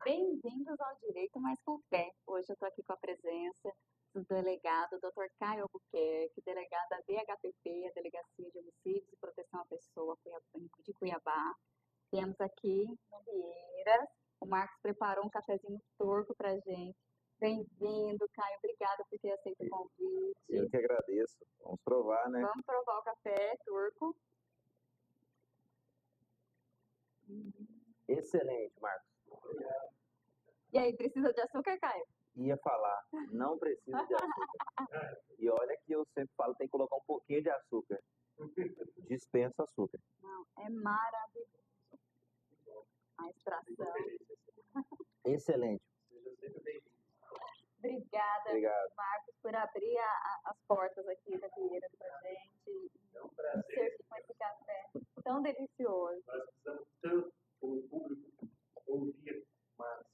Bem-vindos ao Direito Mais com Fé. Hoje eu estou aqui com a presença do delegado Dr. Caio Albuquerque, delegado da DHPP, a Delegacia de Homicídios e Proteção à Pessoa de Cuiabá. Temos aqui no Vieiras. O Marcos preparou um cafezinho turco para a gente. Bem-vindo, Caio. Obrigada por ter aceito o convite. Eu que agradeço. Vamos provar, né? Vamos provar o café turco. Excelente, Marcos. E aí, precisa de açúcar, Caio? Ia falar, não precisa de açúcar. E olha que eu sempre falo, tem que colocar um pouquinho de açúcar. Dispensa açúcar. Não, é maravilhoso. A extração. Excelente. Obrigada, Obrigado. Marcos, por abrir as portas aqui da Vieiras para a gente. É um E prazer. servir com esse café tão delicioso. Nós precisamos tanto, como público, ouvir mais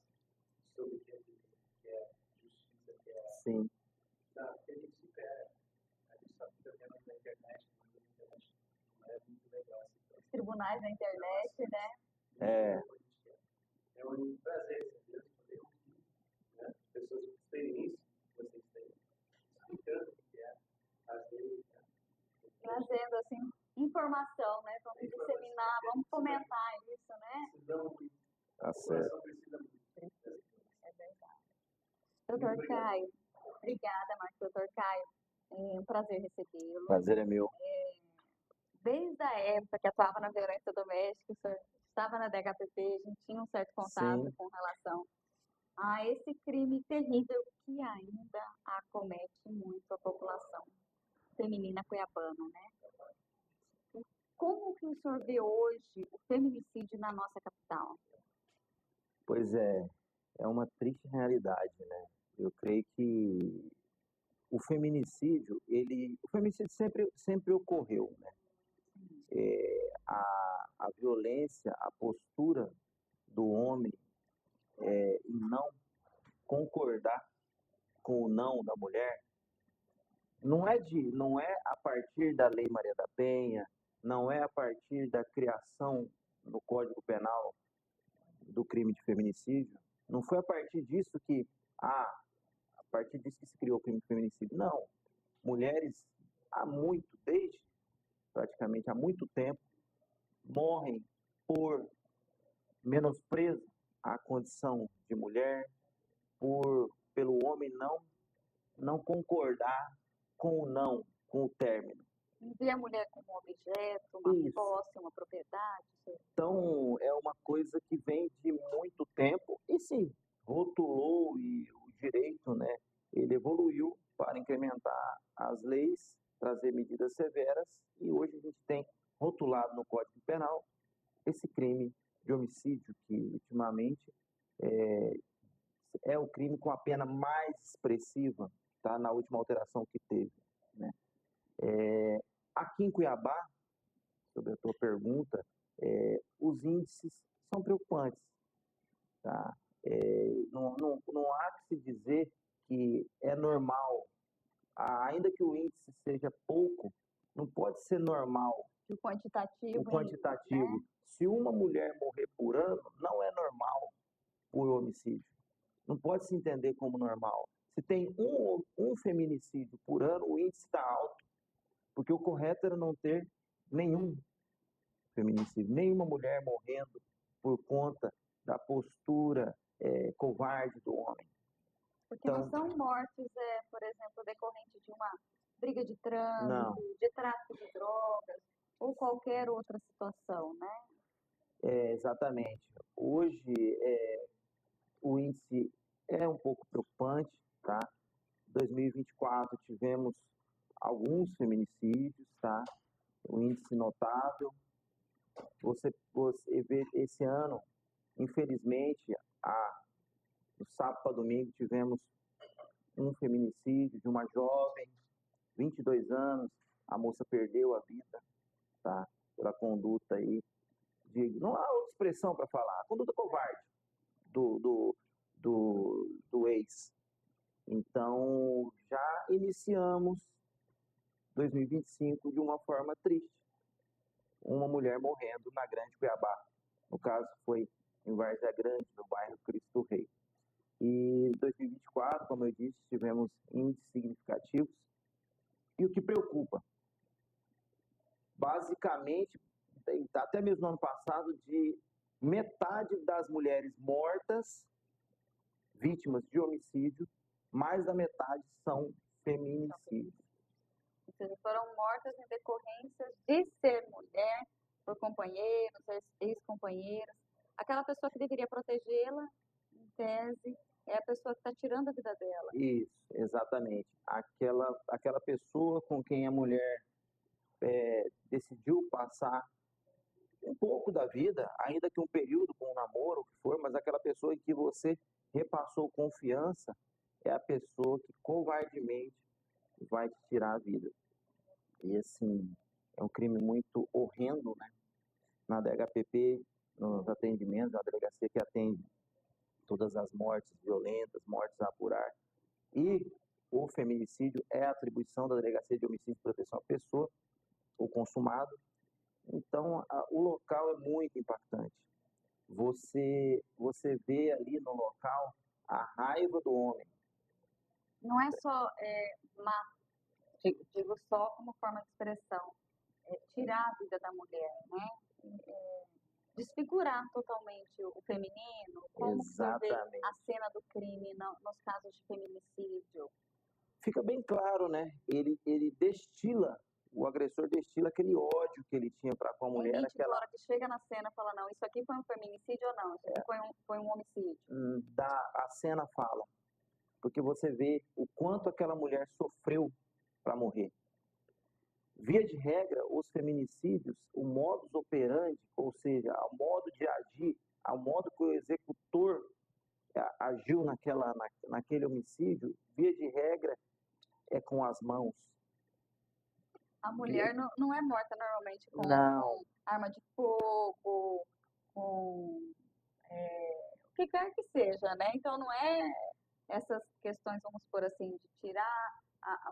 sobre o que é justiça, que é Sim. que a gente supera. A gente só fica vendo na internet, não é muito legal. Os tribunais da internet, né? É um prazer poder ouvir, né, pessoas com experiência que vocês têm, explicando o que é as leis, né? Trazendo, assim, informação, né? Vamos disseminar, vamos fomentar isso, né? Precisamos muito. Tá A certo. população precisa muito. É verdade. Doutor Caio, obrigada, Marcos. Doutor Caio, é um prazer recebê-lo. Prazer é meu. Desde a época que atuava na violência doméstica, o senhor estava na DHPP, a gente tinha um certo contato Sim. com relação a esse crime terrível que ainda acomete muito a população feminina cuiabana, né? Como que o senhor vê hoje o feminicídio na nossa capital? Pois é uma triste realidade, né? Eu creio que o feminicídio sempre ocorreu, né? A violência, a postura do homem em não concordar com o não da mulher, não é a partir da Lei Maria da Penha, não é a partir da criação no Código Penal do crime de feminicídio, não foi a partir disso a partir disso que se criou o crime de feminicídio. Não. Mulheres desde praticamente há muito tempo, morrem por menosprezo à condição de mulher, pelo homem não concordar com o não, com o término. Ver a mulher como um objeto, uma Isso. posse, uma propriedade? Então, é uma coisa que vem de muito tempo e sim, rotulou e o direito, né, ele evoluiu para incrementar as leis, trazer medidas severas e hoje a gente tem rotulado no Código Penal esse crime de homicídio que ultimamente é o crime com a pena mais expressiva, tá, na última alteração que teve, né? Aqui em Cuiabá, sobre a tua pergunta, os índices são preocupantes. Tá? Não há que se dizer que é normal, ainda que o índice seja pouco, não pode ser normal O quantitativo. o quantitativo. Né? Se uma mulher morrer por ano, não é normal por homicídio. Não pode se entender como normal. Se tem um feminicídio por ano, o índice está alto, porque o correto era não ter nenhum feminicídio, nenhuma mulher morrendo por conta da postura covarde do homem. Porque não são mortes, por exemplo, decorrente de uma briga de trânsito, Não. de tráfico de drogas ou qualquer outra situação, né? Exatamente. Hoje o índice é um pouco preocupante, tá? Em 2024 tivemos alguns feminicídios, tá? Um índice notável. Você vê esse ano, infelizmente, do sábado para domingo tivemos um feminicídio de uma jovem, 22 anos, a moça perdeu a vida, tá? Pela conduta aí, não há outra expressão para falar, a conduta covarde do ex. Então, já iniciamos 2025 de uma forma triste. Uma mulher morrendo na Grande Cuiabá. No caso, foi em Várzea Grande, no bairro Cristo como eu disse, tivemos índices significativos. E o que preocupa, basicamente, até mesmo no ano passado, de metade das mulheres mortas, vítimas de homicídio, mais da metade são feminicídios. Ou seja, foram mortas em decorrência de ser mulher, por companheiros, ex-companheiras. Aquela pessoa que deveria protegê-la, em tese, é a pessoa que está tirando a vida dela. Isso, exatamente. Aquela pessoa com quem a mulher decidiu passar um pouco da vida, ainda que um período com um namoro, o que for, mas aquela pessoa em que você repassou confiança é a pessoa que covardemente vai te tirar a vida. E assim, é um crime muito horrendo, né? Na DHPP, nos atendimentos, na delegacia que atende todas as mortes violentas, mortes a apurar, e o feminicídio é atribuição da Delegacia de Homicídio e Proteção à Pessoa, o consumado. Então, o local é muito impactante. Você vê ali no local a raiva do homem. Não é só digo só como forma de expressão, tirar a vida da mulher, né? Desfigurar totalmente o feminino. Como que você vê a cena do crime nos casos de feminicídio? Fica bem claro, né? Ele destila, o agressor destila aquele ódio que ele tinha para com a mulher. Na hora que chega na cena, fala, não, isso aqui foi um feminicídio ou não? Isso aqui foi um homicídio? A cena fala. Porque você vê o quanto aquela mulher sofreu para morrer. Via de regra, os feminicídios, o modus operandi, ou seja, o modo de agir, o modo que o executor agiu naquele homicídio, via de regra, é com as mãos. A mulher não é morta normalmente com arma de fogo, com o que quer que seja, né? Então não é essas questões, vamos por assim, de tirar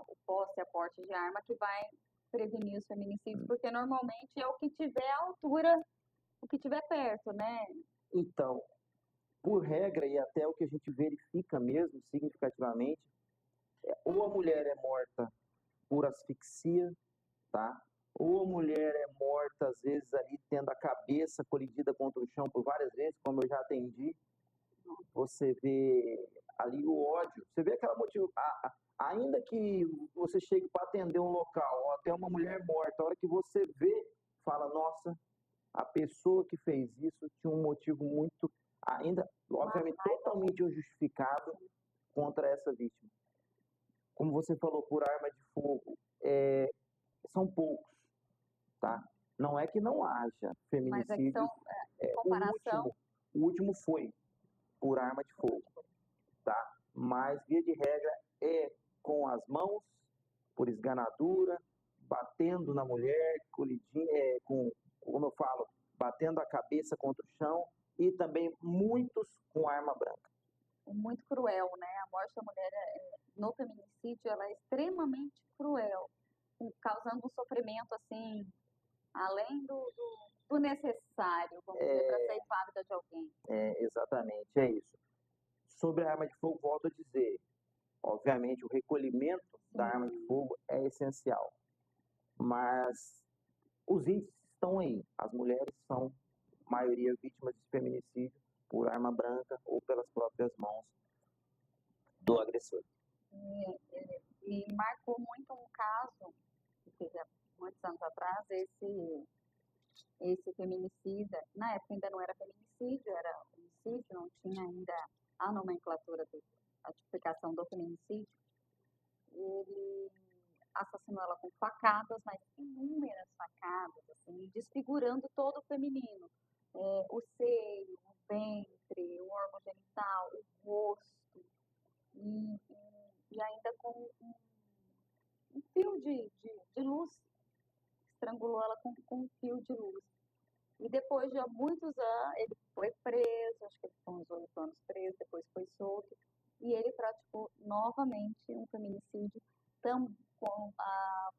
o posse e a porte de arma que vai prevenir os feminicídios, porque normalmente é o que tiver à altura, o que tiver perto, né? Então, por regra, e até o que a gente verifica mesmo, significativamente, ou a mulher é morta por asfixia, tá? Ou a mulher é morta, às vezes, ali tendo a cabeça colidida contra o chão por várias vezes, como eu já atendi. Você vê ali o ódio, você vê aquela motivo. Ainda que você chegue para atender um local, ou até uma mulher morta, a hora que você vê, fala, nossa, a pessoa que fez isso tinha um motivo muito, ainda, obviamente, totalmente injustificado contra essa vítima. Como você falou, por arma de fogo, são poucos, tá? Não é que não haja feminicídios. Mas em comparação... O último foi por arma de fogo, tá? Mas, via de regra, é com as mãos, por esganadura, batendo na mulher, colidindo, como eu falo, batendo a cabeça contra o chão, e também muitos com arma branca. Muito cruel, né? A morte da mulher no feminicídio, ela é extremamente cruel, causando um sofrimento, assim, além do necessário, vamos dizer, para ceifar a vida de alguém. Exatamente, é isso. Sobre a arma de fogo, volto a dizer, obviamente o recolhimento da arma de fogo é essencial, mas os índices estão aí. As mulheres são, maioria, vítimas de feminicídio por arma branca ou pelas próprias mãos do agressor. E marcou muito um caso, que teve há muitos anos atrás, esse feminicida, na época ainda não era feminicídio, era homicídio, não tinha ainda a nomenclatura, a tipificação do feminicídio. Ele assassinou ela com facadas, mas inúmeras facadas, assim, desfigurando todo o feminino. O seio, o ventre, o órgão genital, o rosto, e ainda com um fio de luz, estrangulou ela com um fio de luz. E depois de muitos anos, ele foi preso, acho que ele ficou uns 8 anos preso, depois foi solto, e ele praticou novamente um feminicídio,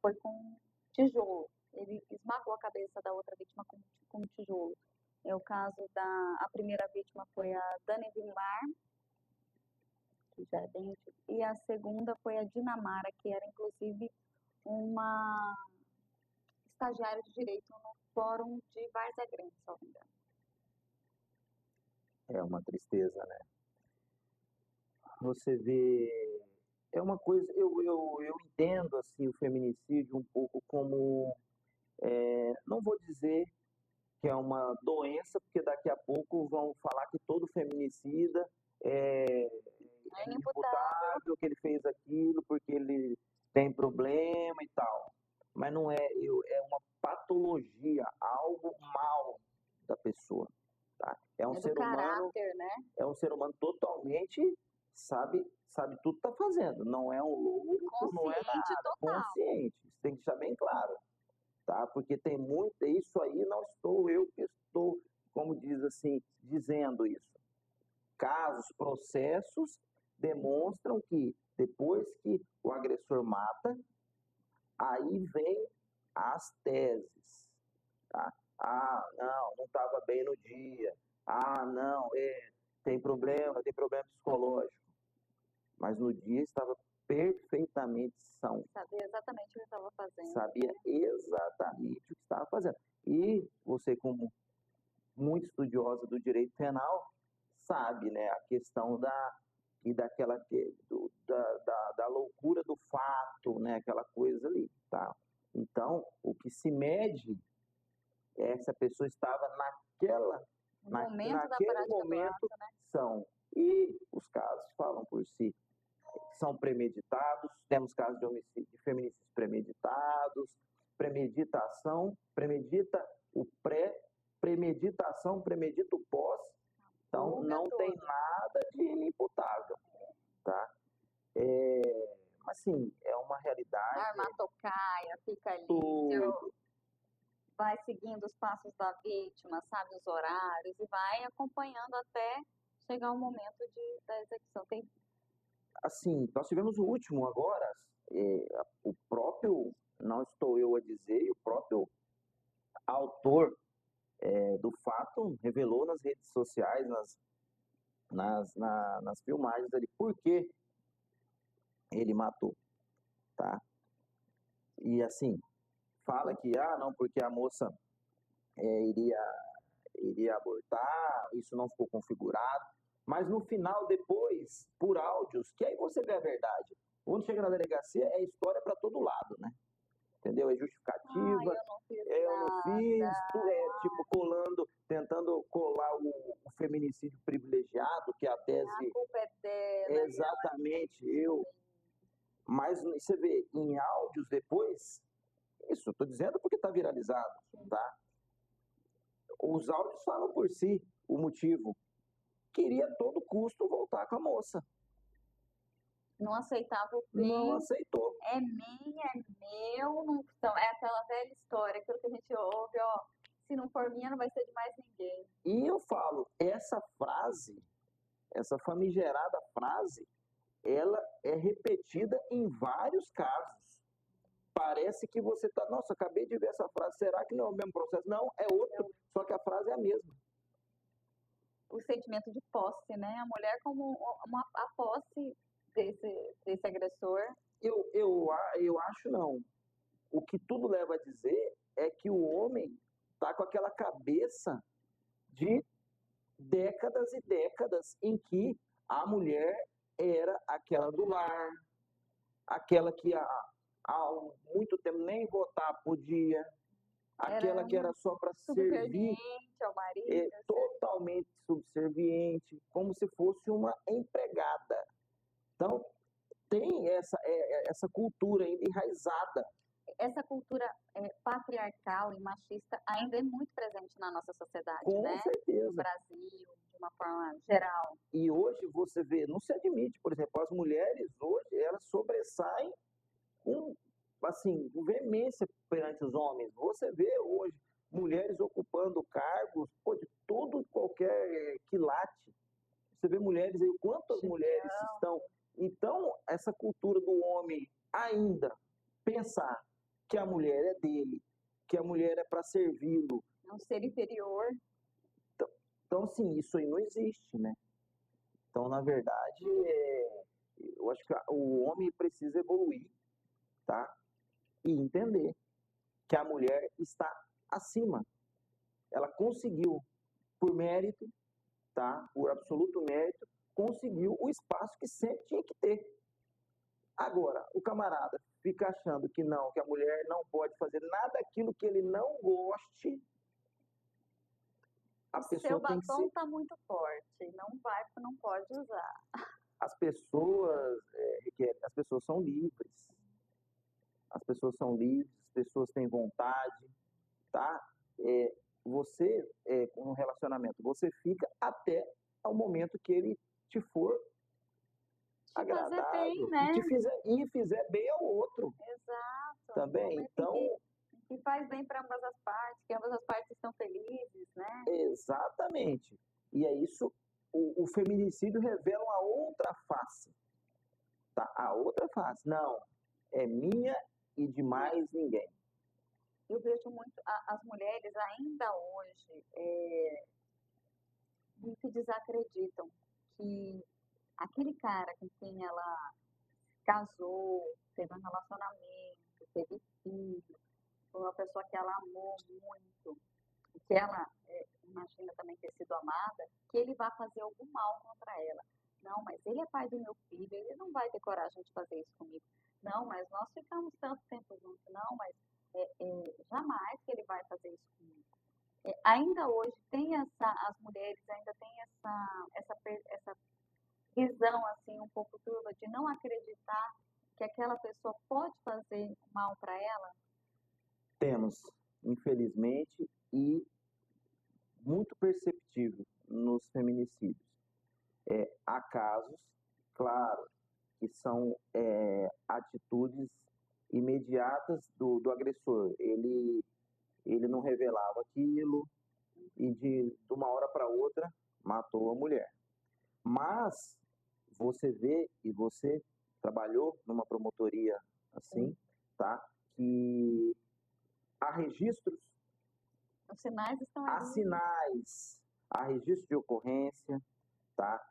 foi com tijolo. Ele esmagou a cabeça da outra vítima com tijolo. O caso a primeira vítima foi a Dani Vilmar, que já é bem antigo. E a segunda foi a Dinamara, que era inclusive uma estagiária de direito no Fórum de Várzea Grande, se não me engano. É uma tristeza, né? Você vê, é uma coisa, eu entendo assim o feminicídio um pouco como, não vou dizer que é uma doença, porque daqui a pouco vão falar que todo feminicida é, É inimputável. inimputável, que ele fez aquilo porque ele tem problema e tal. Mas não é, é uma patologia, algo mal da pessoa, tá? É um É do ser humano, caráter, né? é um ser humano totalmente, sabe tudo que tá fazendo, não é um louco, não é Consciente nada, total. consciente, isso tem que deixar bem claro, tá? Porque tem muito, isso aí não estou eu que estou, como diz assim, dizendo isso. Casos, processos demonstram que depois que o agressor mata, aí vem as teses, tá? Ah, não estava bem no dia. Ah, não, tem problema psicológico. Mas no dia estava perfeitamente são. Sabia exatamente o que eu estava fazendo. Sabia exatamente o que estava fazendo. E você, como muito estudiosa do direito penal, sabe, né, a questão da loucura do fato, né, aquela coisa ali, tá? Então, o que se mede é se a pessoa estava No momento da naquele prática do momento, ato, né? são. E os casos falam por si. São premeditados, temos casos de homicídio, de feminicídios premeditados, premedita o pré, premeditação, premedita o pós, então Fuga não tem toda. nada de inimputável, tá? Assim, é uma realidade, Arma a tocaia, fica ali, tudo, vai seguindo os passos da vítima, sabe os horários, e vai acompanhando até chegar o momento da execução. Tem assim, nós tivemos o último agora, o próprio, não estou eu a dizer, o próprio autor do fato revelou nas redes sociais, nas filmagens ali, por que ele matou, tá? E assim, fala que, não, porque a moça iria abortar, isso não ficou configurado, mas no final, depois, por áudios, que aí você vê a verdade. Quando chega na delegacia, é história para todo lado, né? Entendeu? É justificativa, eu não fiz eu não fiz, nada. tipo, tentando colar o feminicídio privilegiado, que é a A tese culpa é dela. exatamente eu. Mas você vê, em áudios depois, isso, estou dizendo porque está viralizado, tá? Os áudios falam por si o motivo. Queria a todo custo voltar com a moça. Não aceitava o Não fim. aceitou. É minha, é meu. Não, então, é aquela velha história, aquilo que a gente ouve, ó. Se não for minha, não vai ser de mais ninguém. E eu falo, essa frase, essa famigerada frase, ela é repetida em vários casos. Parece que você está, nossa, acabei de ver essa frase, será que não é o mesmo processo? Não, é outro, só que a frase é a mesma. O sentimento de posse, né? A mulher como a posse desse agressor. Eu acho não. O que tudo leva a dizer é que o homem está com aquela cabeça de décadas e décadas em que a mulher era aquela do lar, aquela que há muito tempo nem votar podia, aquela que era só para servir, ao marido. totalmente subserviente, como se fosse uma empregada. Então, tem essa cultura ainda enraizada. Essa cultura patriarcal e machista ainda é muito presente na nossa sociedade, Com né? certeza. No Brasil, de uma forma geral. E hoje você vê, não se admite, por exemplo, as mulheres hoje, elas sobressaem com, assim, com veemência perante os homens. Você vê hoje mulheres ocupando cargos de todo qualquer quilate. Você vê mulheres aí, quantas mulheres estão... Então, essa cultura do homem ainda pensar que a mulher é dele, que a mulher é para servi-lo. É um ser inferior. Então, assim, isso aí não existe, né? Então, na verdade, Eu acho que o homem precisa evoluir, tá? E entender que a mulher está acima. Ela conseguiu, por mérito, tá? Por absoluto mérito, conseguiu o espaço que sempre tinha que ter. Agora, o camarada fica achando que não, que a mulher não pode fazer nada daquilo que ele não goste, a O seu pessoa tem que batom ser. tá muito forte, não vai porque não pode usar. As pessoas, as pessoas são livres. As pessoas são livres, as pessoas têm vontade, tá? Você, com um relacionamento, você fica até o momento que ele te for Te fazer bem, agradável né? e fizer bem ao outro Exato. também. Momento Então, que faz bem para ambas as partes, que ambas as partes estão felizes, né? exatamente. E é isso, o feminicídio revela uma outra face, tá? A outra face. Não, é minha e de mais ninguém. Eu vejo muito as mulheres ainda hoje muito desacreditam que aquele cara com quem ela casou, teve um relacionamento, teve filho, foi uma pessoa que ela amou muito, que ela imagina também ter sido amada, que ele vai fazer algum mal contra ela. Não, mas ele é pai do meu filho, ele não vai ter coragem de fazer isso comigo. Não, mas nós ficamos tanto tempo juntos. Não, mas jamais que ele vai fazer isso comigo. Ainda hoje tem as mulheres ainda têm essa visão assim um pouco turva de não acreditar que aquela pessoa pode fazer mal para ela. Temos, infelizmente, e muito perceptível nos feminicídios. Há casos, claro, que são atitudes imediatas do agressor. Ele não revelava aquilo e de uma hora para outra matou a mulher. Mas você vê, e você trabalhou numa promotoria assim, tá? Que há registros, Os sinais estão há ali. sinais, há registro de ocorrência, tá?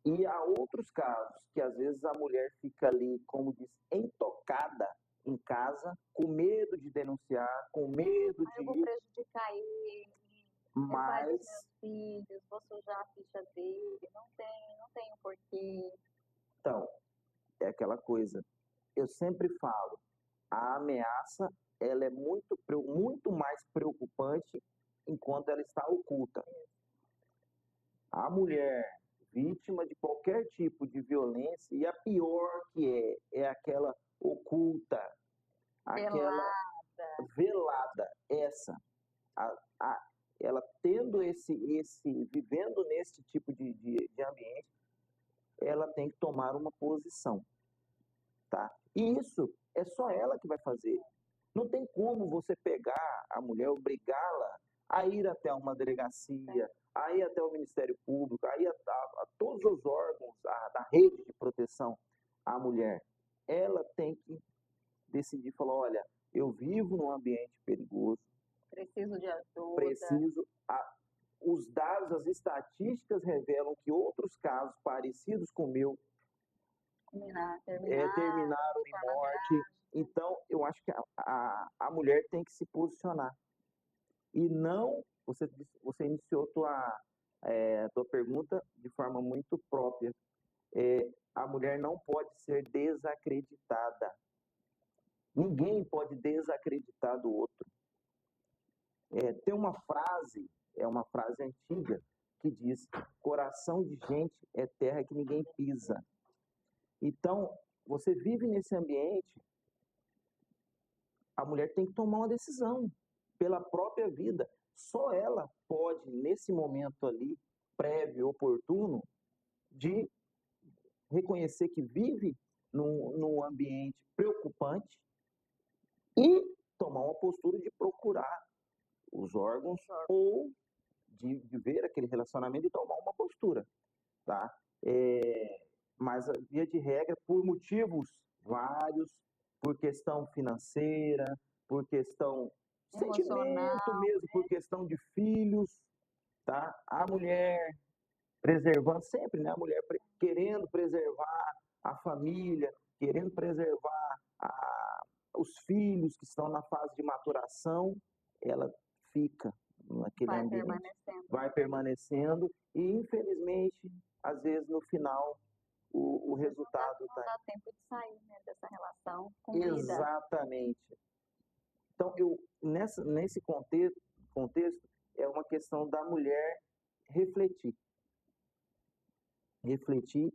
E há outros casos que às vezes a mulher fica ali, como diz, entocada em casa, com medo de denunciar, com medo Eu vou de ir, prejudicar ele, é pai dos mas meus filhos, vou sujar a ficha dele, não tem o porquê. então, é aquela coisa. Eu sempre falo, a ameaça ela é muito mais preocupante enquanto ela está oculta. A mulher vítima de qualquer tipo de violência, e a pior que é aquela oculta, aquela Pelada. velada, a, a, ela tendo vivendo nesse tipo de ambiente, ela tem que tomar uma posição, tá? E isso é só ela que vai fazer. Não tem como você pegar a mulher, obrigá-la a ir até uma delegacia, a ir até o Ministério Público, a ir a todos os órgãos da rede de proteção à mulher. Ela tem que decidir, falar, olha, eu vivo num ambiente perigoso, Preciso de ajuda. preciso. Os dados, as estatísticas revelam que outros casos parecidos com o meu terminaram em morte. Então, eu acho que a mulher tem que se posicionar. E não, você iniciou tua pergunta de forma muito própria. A mulher não pode ser desacreditada. Ninguém pode desacreditar do outro. Tem uma frase, é uma frase antiga, que diz: coração de gente é terra que ninguém pisa. Então, você vive nesse ambiente, a mulher tem que tomar uma decisão pela própria vida. Só ela pode, nesse momento ali, prévio, oportuno, de reconhecer que vive num ambiente preocupante e tomar uma postura de procurar os órgãos ou de ver aquele relacionamento e tomar uma postura, tá? Mas, via de regra, por motivos vários, por questão financeira, por questão sentimento mesmo, por questão de filhos, tá? A mulher preservando sempre, né? A mulher querendo preservar a família, querendo preservar os filhos que estão na fase de maturação, ela fica naquele Vai ambiente, permanecendo. vai permanecendo e, infelizmente, às vezes no final, o resultado Não está... dá tempo de sair, né, dessa relação com vida. Exatamente. Então, nesse contexto, é uma questão da mulher refletir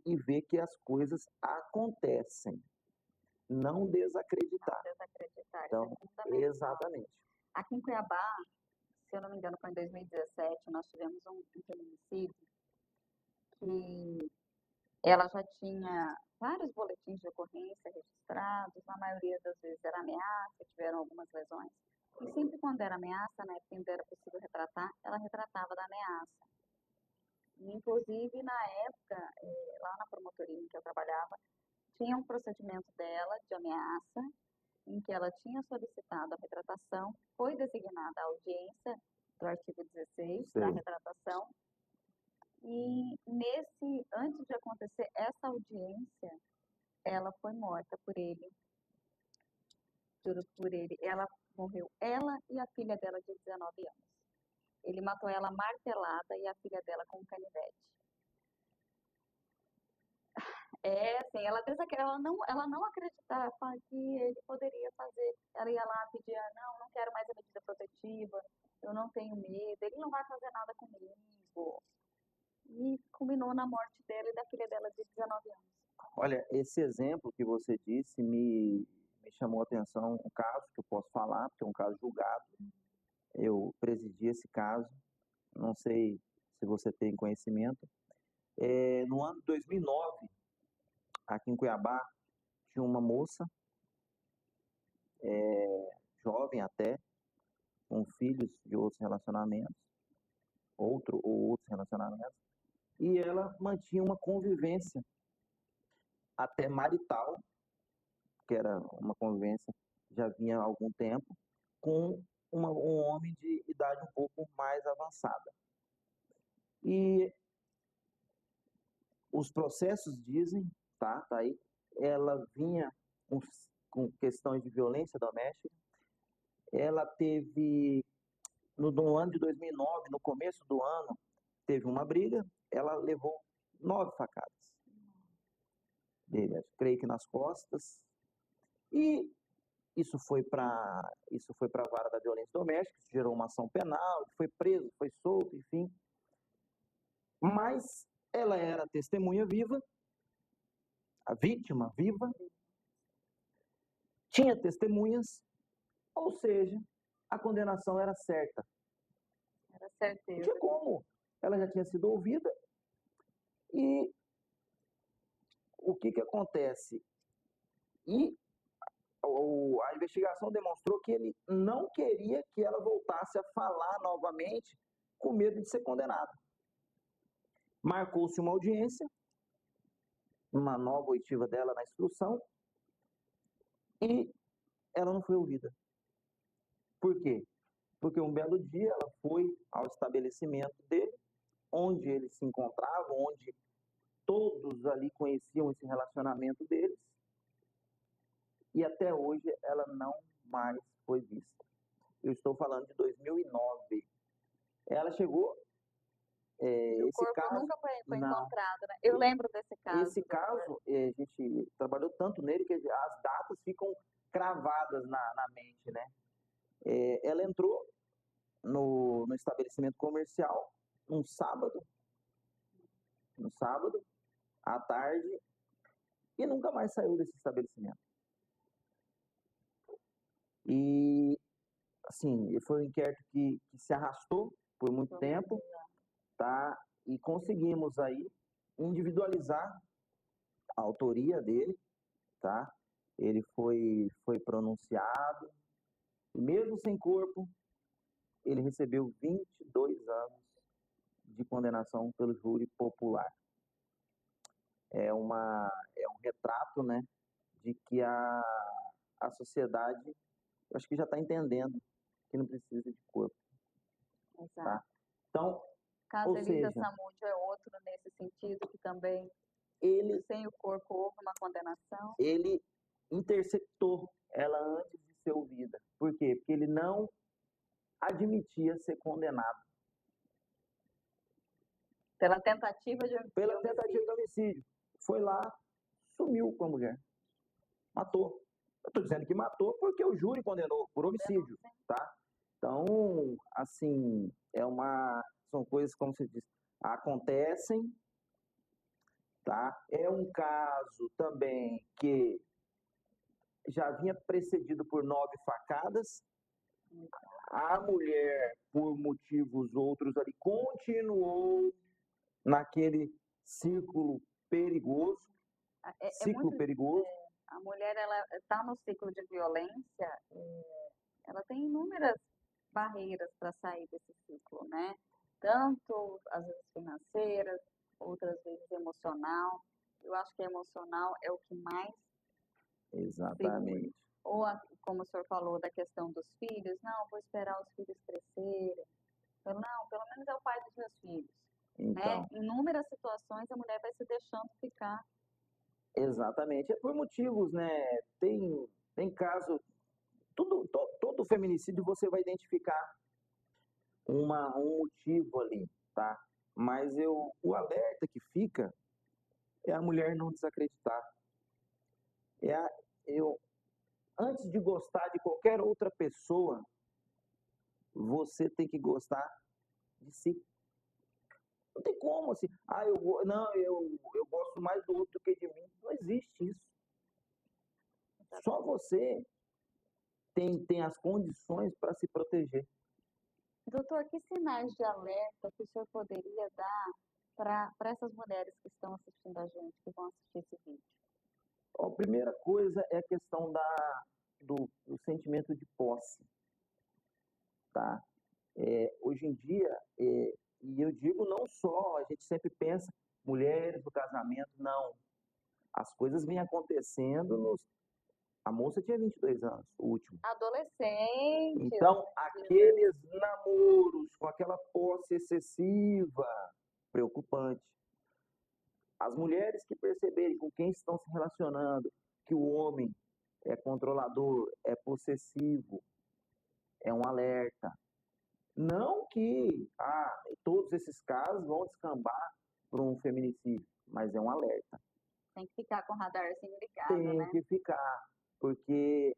e ver que as coisas acontecem, não desacreditar. Desacreditar, Então, isso é fundamental. exatamente. Aqui em Cuiabá, se eu não me engano, foi em 2017, nós tivemos um feminicídio que ela já tinha vários boletins de ocorrência registrados, na maioria das vezes era ameaça, tiveram algumas lesões. E sempre quando era ameaça, na época ainda era possível retratar, ela retratava da ameaça. E, inclusive, na época, lá na promotoria em que eu trabalhava, tinha um procedimento dela de ameaça, em que ela tinha solicitado a retratação, foi designada a audiência do artigo 16 da Sim. retratação, e antes de acontecer essa audiência, ela foi morta por ele. Juro por ele. Ela morreu, ela e a filha dela de 19 anos. Ele matou ela martelada e a filha dela com um canivete. Assim, ela não acreditava que ele poderia fazer. Ela ia lá pedir, não quero mais a medida protetiva, eu não tenho medo, ele não vai fazer nada comigo. E culminou na morte dela e da filha dela de 19 anos. Olha, esse exemplo que você disse me chamou a atenção, um caso que eu posso falar, porque é um caso julgado. Eu presidi esse caso, não sei se você tem conhecimento. No ano de 2009, aqui em Cuiabá, tinha uma moça, jovem até, com filhos de outros relacionamentos, outros relacionamentos, e ela mantinha uma convivência até marital, que era uma convivência já vinha há algum tempo, com um homem de idade um pouco mais avançada. E os processos dizem, tá aí, ela vinha com questões de violência doméstica, ela teve, no ano de 2009, no começo do ano, teve uma briga, ela levou 9 facadas dele, creio que nas costas, e isso foi para a vara da violência doméstica, gerou uma ação penal, foi preso, foi solto, enfim. Mas ela era testemunha viva, a vítima viva, tinha testemunhas, ou seja, a condenação era certa. Era certeza. Não tinha como. Ela já tinha sido ouvida. E o que acontece? E a investigação demonstrou que ele não queria que ela voltasse a falar novamente com medo de ser condenada. Marcou-se uma audiência, uma nova oitiva dela na instrução, e ela não foi ouvida. Por quê? Porque um belo dia ela foi ao estabelecimento dele, onde ele se encontrava, onde todos ali conheciam esse relacionamento deles, e até hoje ela não mais foi vista. Eu estou falando de 2009. Ela chegou, O esse corpo caso... nunca foi não, encontrado, né? Eu lembro desse caso. Esse caso, a gente trabalhou tanto nele que as datas ficam cravadas na mente, né? Ela entrou no estabelecimento comercial no sábado à tarde, e nunca mais saiu desse estabelecimento. E, assim, foi um inquérito que se arrastou por muito tempo, tá? E conseguimos aí individualizar a autoria dele, tá? Ele foi pronunciado, e mesmo sem corpo, ele recebeu 22 anos de condenação pelo júri popular. É um retrato, né, de que a sociedade, eu acho que já está entendendo que não precisa de corpo. Exato. Tá? Então, O caso ou Elisa seja, Samúdio é outro nesse sentido, que também ele, Sem o corpo houve uma condenação. ele interceptou ela antes de ser ouvida. Por quê? Porque ele não admitia ser condenado Pela tentativa de pela homicídio. tentativa de homicídio. Foi lá, sumiu com a mulher, matou. Eu estou dizendo que matou porque o júri condenou por homicídio, tá? Então, assim, são coisas, como você diz, acontecem, tá? É um caso também que já vinha precedido por 9 facadas. A mulher, por motivos outros ali, continuou naquele círculo perigoso, É muito. perigoso. A mulher, ela está no ciclo de violência, ela tem inúmeras barreiras para sair desse ciclo, né? Tanto, às vezes, financeiras, outras vezes emocional. Eu acho que emocional é o que mais segura. Exatamente. Ou, como o senhor falou, da questão dos filhos, não, vou esperar os filhos crescerem. Não, pelo menos é o pai dos meus filhos. Né? Então, Em inúmeras situações, a mulher vai se deixando ficar. exatamente. É por motivos, né? Tem caso, todo feminicídio você vai identificar um motivo ali, tá? Mas o alerta que fica é a mulher não desacreditar. Eu, antes de gostar de qualquer outra pessoa, você tem que gostar de si. Não tem como assim, eu gosto mais do outro do que de mim. Não existe isso. Só você tem as condições para se proteger. Doutor, que sinais de alerta que o senhor poderia dar para essas mulheres que estão assistindo a gente, que vão assistir esse vídeo? A primeira coisa é a questão do sentimento de posse, tá? Hoje em dia, e eu digo não só, a gente sempre pensa, mulheres do casamento, não. As coisas vêm acontecendo A moça tinha 22 anos, o último. Adolescentes. Então, aqueles namoros com aquela posse excessiva, preocupante. As mulheres que perceberem com quem estão se relacionando que o homem é controlador, é possessivo, é um alerta. Não que todos esses casos vão descambar para um feminicídio, mas é um alerta. Tem que ficar com o radarzinho ligado, Tem né? que ficar, porque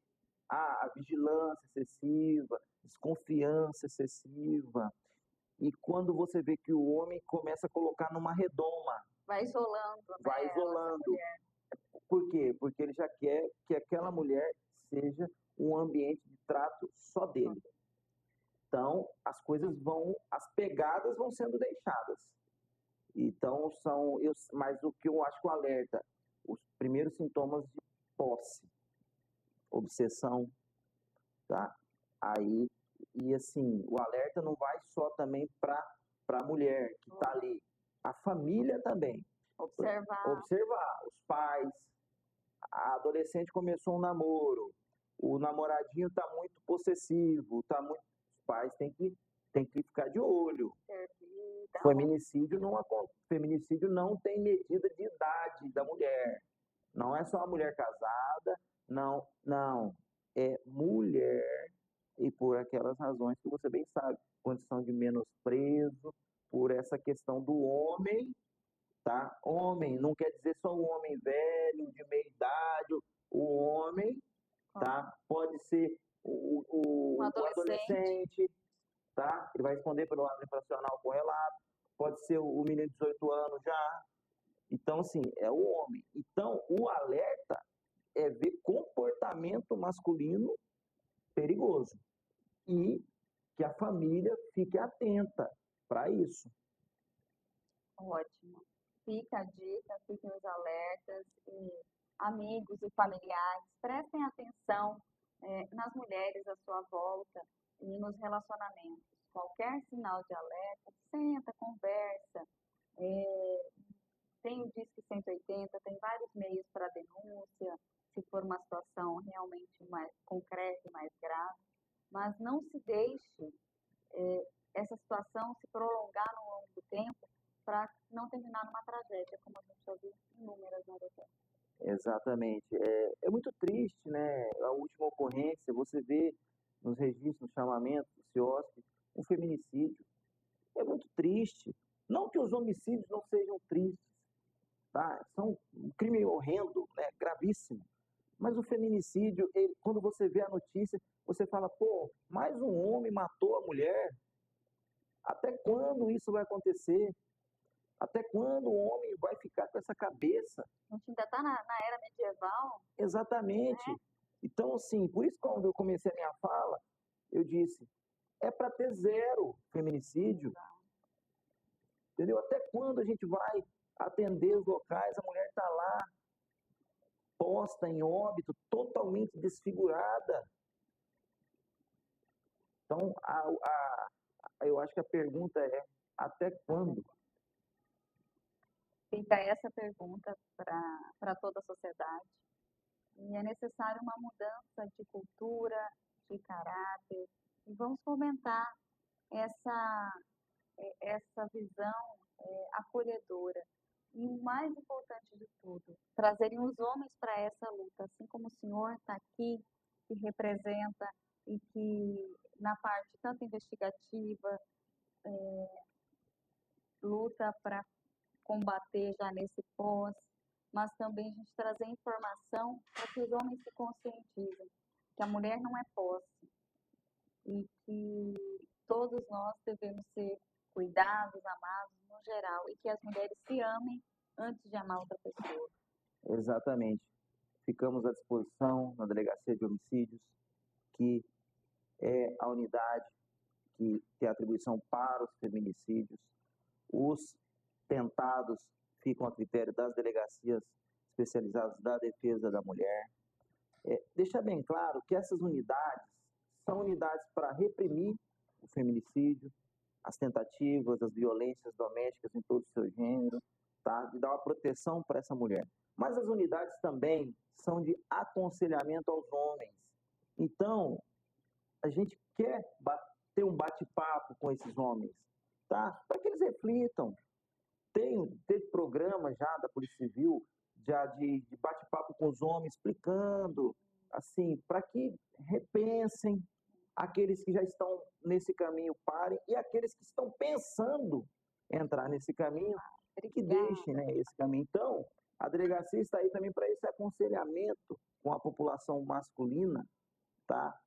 a vigilância excessiva, desconfiança excessiva, e quando você vê que o homem começa a colocar numa redoma, Vai isolando, né? vai isolando. Por quê? Porque ele já quer que aquela mulher seja um ambiente de trato só dele. Então, as pegadas vão sendo deixadas. Então, mas o que eu acho que o alerta, os primeiros sintomas de posse, obsessão, tá? Aí, e assim, o alerta não vai só também para a mulher que está ali, a família também. Observar os pais, a adolescente começou um namoro, o namoradinho está muito possessivo, os pais têm que ficar de olho. Feminicídio não tem medida de idade da mulher. Não é só a mulher casada, não. É mulher, e por aquelas razões que você bem sabe, condição de menosprezo, por essa questão do homem, tá? Homem, não quer dizer só o homem velho, de meia idade, o homem, tá? Pode ser o adolescente, tá? Ele vai responder pelo ato infracional correlato, pode ser o menino de 18 anos já. Então, assim, é o homem. Então, o alerta é ver comportamento masculino perigoso e que a família fique atenta para isso. Ótimo. Fica a dica, fiquem os alertas e amigos e familiares, prestem atenção nas mulheres à sua volta e nos relacionamentos. Qualquer sinal de alerta, senta, conversa. Tem o Disque 180, tem vários meios para denúncia, se for uma situação realmente mais concreta e mais grave, mas não se deixe essa situação se prolongar no longo do tempo para não terminar numa tragédia, como a gente já viu inúmeras, né, doutor? Exatamente. É muito triste, né? A última ocorrência, você vê nos registros, no chamamento, no CIOSP, um feminicídio. É muito triste. Não que os homicídios não sejam tristes, tá? São um crime horrendo, né? Gravíssimo. Mas o feminicídio, quando você vê a notícia, você fala, pô, mais um homem matou a mulher. Até quando isso vai acontecer? Até quando o homem vai ficar com essa cabeça? A gente ainda está na era medieval, Exatamente. né? Então, assim, por isso quando eu comecei a minha fala, eu disse, é para ter zero feminicídio, entendeu? Até quando a gente vai atender os locais, a mulher está lá, posta em óbito, totalmente desfigurada. Então, eu acho que a pergunta é, até quando? Fica essa pergunta para toda a sociedade. E é necessário uma mudança de cultura, de caráter. E vamos fomentar essa, essa visão acolhedora. E o mais importante de tudo, trazerem os homens para essa luta, assim como o senhor está aqui, que representa e que na parte tanto investigativa, luta para combater já nesse pós, mas também a gente trazer informação para que os homens se conscientizem que a mulher não é posse e que todos nós devemos ser cuidados, amados no geral e que as mulheres se amem antes de amar outra pessoa. Exatamente. Ficamos à disposição na Delegacia de Homicídios, que é a unidade que tem atribuição para os feminicídios. Os tentados ficam a critério das delegacias especializadas da defesa da mulher. Deixa bem claro que essas unidades são unidades para reprimir o feminicídio, as tentativas, as violências domésticas em todo o seu gênero, tá? De dar uma proteção para essa mulher. Mas as unidades também são de aconselhamento aos homens. Então, a gente quer ter um bate-papo com esses homens, tá? Para que eles reflitam. Teve programa já da Polícia Civil já de bate-papo com os homens, explicando, assim, para que repensem, aqueles que já estão nesse caminho parem, e aqueles que estão pensando entrar nesse caminho, que deixem, né, esse caminho. Então, a delegacia está aí também para esse aconselhamento com a população masculina, tá?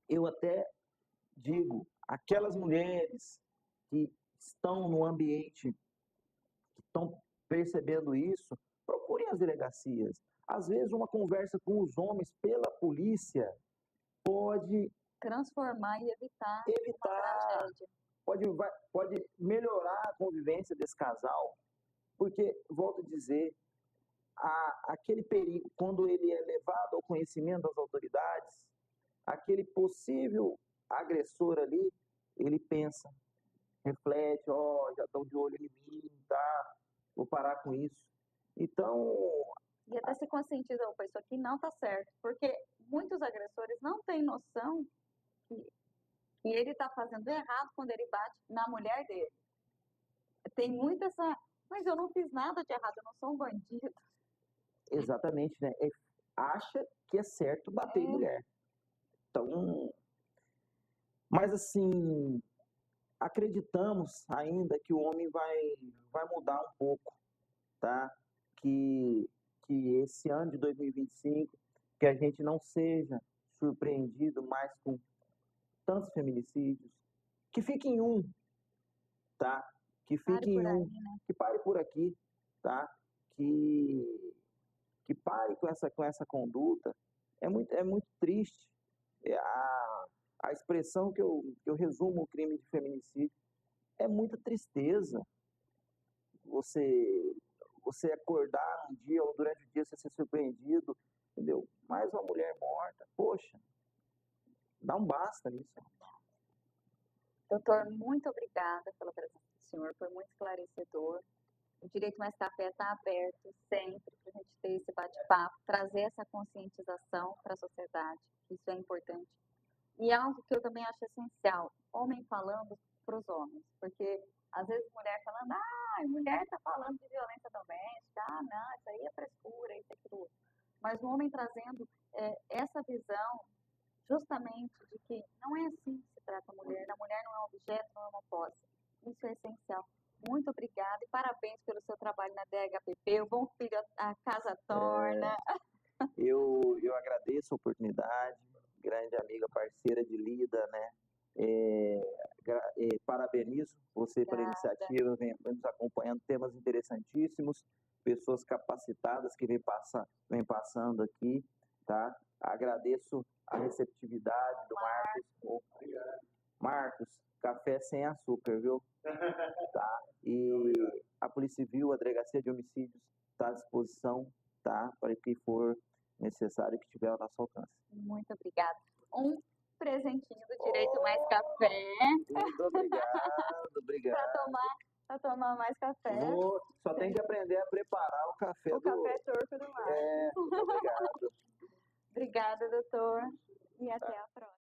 Eu até digo, aquelas mulheres que estão no ambiente, que estão percebendo isso, procurem as delegacias. Às vezes, uma conversa com os homens pela polícia pode transformar e evitar uma tragédia. Pode melhorar a convivência desse casal, porque, volto a dizer, aquele perigo, quando ele é levado ao conhecimento das autoridades, aquele possível agressor ali, ele pensa, reflete, já estão de olho em mim, tá? Vou parar com isso. Então... E até se conscientiza, opa, isso aqui não está certo, porque muitos agressores não têm noção que ele está fazendo errado quando ele bate na mulher dele. Tem muito essa, mas eu não fiz nada de errado, eu não sou um bandido. Exatamente, né? Acha que é certo bater em mulher. Então, mas assim, acreditamos ainda que o homem vai mudar um pouco, tá? Que esse ano de 2025, que a gente não seja surpreendido mais com tantos feminicídios, que fique em um, tá? Que fique em um, que pare por aqui, tá? Que pare com essa conduta. É muito triste. A expressão que eu resumo o crime de feminicídio é muita tristeza. Você acordar um dia ou durante o dia você ser surpreendido, entendeu? Mais uma mulher morta. Poxa, dá um basta nisso. Doutor, muito obrigada pela presença do senhor, foi muito esclarecedor. O Direito Mais Café está aberto sempre para a gente ter esse bate-papo, trazer essa conscientização para a sociedade, isso é importante. E algo que eu também acho essencial, homem falando para os homens, porque às vezes mulher falando, ai, mulher tá falando de violência doméstica, ah, não, isso aí é frescura, isso é aquilo. Mas o homem trazendo essa visão justamente de que não é assim que se trata a mulher não é um objeto, não é uma posse. Isso é essencial. Muito obrigada e parabéns pelo seu trabalho na DHPP. O Bom Filho, a casa torna. Eu agradeço a oportunidade, grande amiga, parceira de lida, né? Parabenizo você pela Obrigada. iniciativa, vem nos acompanhando temas interessantíssimos, pessoas capacitadas que vem passando aqui, tá? Agradeço a receptividade do Marcos. Marcos, café sem açúcar, viu? Tá? E a Polícia Civil, a Delegacia de Homicídios está à disposição, tá? Para o que for necessário que tiver ao nosso alcance. Muito obrigada. Um presentinho do Direito Mais Café. Muito obrigado. Para tomar mais café. Só tem que aprender a preparar o café Café turco do mar. Muito obrigado. Obrigada, doutor. E até a próxima.